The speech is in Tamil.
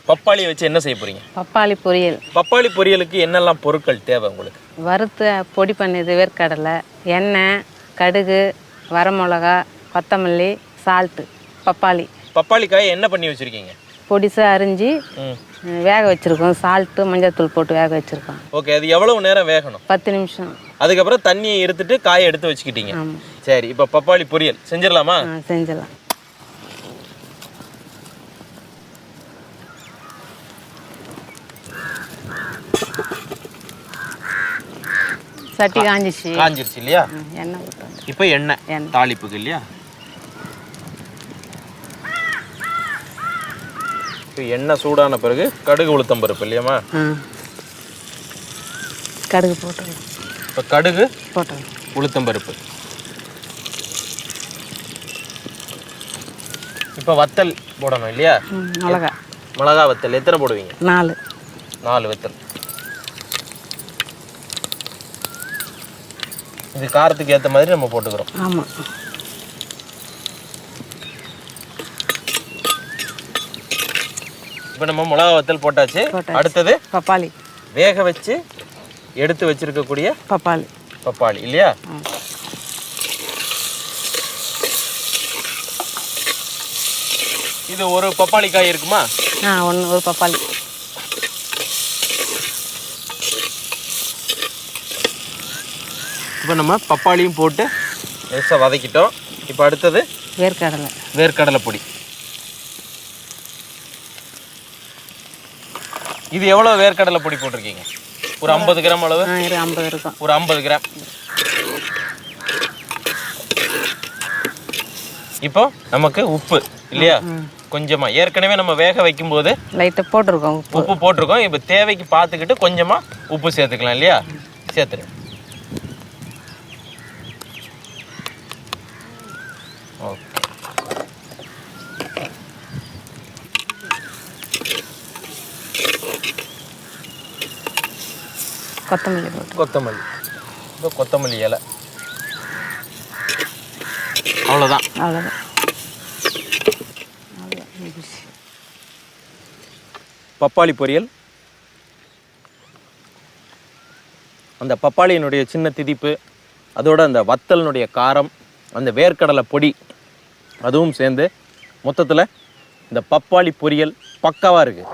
பப்பாளியை வச்சு என்ன செய்ய போறீங்க? பப்பாளி பொரியல். பப்பாளி பொரியலுக்கு என்னெல்லாம் பொருட்கள் தேவை உங்களுக்கு? வறுத்து பொடி பண்ணது வேர்க்கடலை, எண்ணெய், கடுகு, வரமிளகா, கொத்தமல்லி, சால்ட்டு. பப்பாளி காயை என்ன பண்ணி வச்சிருக்கீங்க? பொடிசாக அரிஞ்சு வேக வச்சுருக்கோம். சால்ட்டு மஞ்சள் போட்டு வேக வச்சுருக்கோம். ஓகே, அது எவ்வளவு நேரம் வேகணும்? 10 நிமிஷம். அதுக்கப்புறம் தண்ணியை எடுத்துட்டு காயை எடுத்து வச்சுக்கிட்டீங்க. சரி, இப்போ பப்பாளி பொரியல் செஞ்சிடலாமா? செஞ்சிடலாம். சட்டி காஞ்சிருச்சு இல்லையா? எண்ணெய் ஊற்றணும். இப்போ எண்ணெய் தாளிப்புக்கு இல்லையா? இப்போ எண்ணெய் சூடான பிறகு கடுகு உளுத்தம் பருப்பு இல்லையாம்மா? கடுகு போட்டுருங்க. இப்போ கடுகு போட்டுருங்க. உளுத்தம் பருப்பு. இப்போ வத்தல் போடணும் இல்லையா? மிளகா வத்தல் எத்தனை போடுவீங்க? 4 வத்தல். இது காரத்துக்கு ஏற்ற மாதிரி நம்ம போட்டுக்கிறோம். ஆமாம். இப்போ நம்ம மிளகா வத்தல் போட்டாச்சு. அடுத்தது பப்பாளி வேக வச்சு எடுத்து வச்சிருக்கக்கூடிய பப்பாளி இல்லையா? இது ஒரு பப்பாளி காய் இருக்குமா? ஒரு பப்பாளி. இப்போ நம்ம பப்பாளியும் போட்டு லேசாக வதக்கிட்டோம். இப்போ அடுத்தது வேர்க்கடலை பொடி. இது எவ்வளோ வேர்க்கடலை பொடி போட்டிருக்கீங்க? ஒரு 50 கிராம் அளவு. 50 இருக்கும். ஒரு 50 கிராம். இப்போ நமக்கு உப்பு இல்லையா? கொஞ்சமா. ஏற்கனவே நம்ம வேக வைக்கும் போது லைட்டாக போட்டிருக்கோம். உப்பு போட்டிருக்கோம். இப்போ தேவைக்கு பார்த்துக்கிட்டு கொஞ்சமா உப்பு சேர்த்துக்கலாம் இல்லையா? சேர்த்துரு. ஓகே. கொத்தமல்லி. இப்போ கொத்தமல்லி இலை. அவ்வளோதான். பப்பாளி பொரியல். அந்த பப்பாளியினுடைய சின்ன திதிப்பு, அதோட அந்த வத்தலினுடைய காரம், அந்த வேர்க்கடலை பொடி அதுவும் சேர்ந்து மொத்தத்தில் இந்த பப்பாளி பொரியல் பக்காவாக இருக்குது.